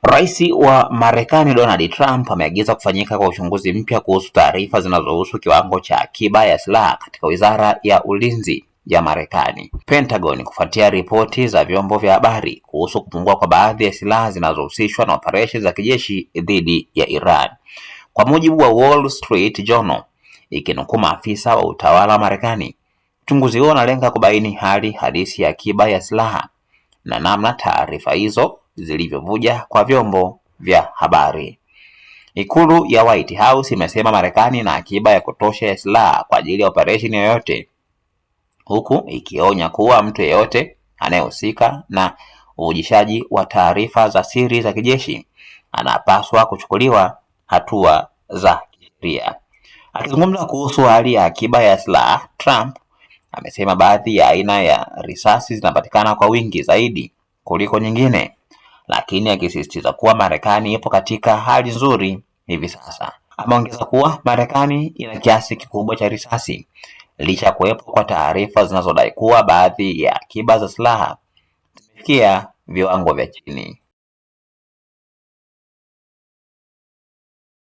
Rais wa Marekani Donald Trump ameagiza kufanyika kwa uchunguzi mpya kuhusu taarifa zinazohusu kiwango cha akiba ya silaha katika Wizara ya Ulinzi ya Marekani, Pentagon, kufuatia ripoti za vyombo vya habari kuhusu kupungua kwa baadhi ya silaha zinazohusishwa na operesheni za kijeshi dhidi ya Iran. Kwa mujibu wa Wall Street Journal, ikinukuu maafisa wa utawala wa Marekani, uchunguzi huo unalenga kubaini hali halisi ya akiba ya silaha na namna taarifa hizo zilivyovuja kwa vyombo vya habari. Ikulu ya White House imesema Marekani ina akiba ya kutosha ya silaha kwa ajili ya operesheni yoyote, huku ikionya kuwa mtu yeyote anayehusika na uvujishaji wa taarifa za siri za kijeshi anapaswa kuchukuliwa hatua za kisheria. Akizungumza kuhusu hali ya akiba ya silaha, Trump amesema baadhi ya aina ya risasi zinapatikana kwa wingi zaidi kuliko nyingine, lakini akisisitiza kuwa Marekani ipo katika hali nzuri hivi sasa. Ameongeza kuwa Marekani ina kiasi kikubwa cha risasi licha ya kuwepo kwa taarifa zinazodai kuwa baadhi ya akiba za silaha zimefikia viwango vya chini.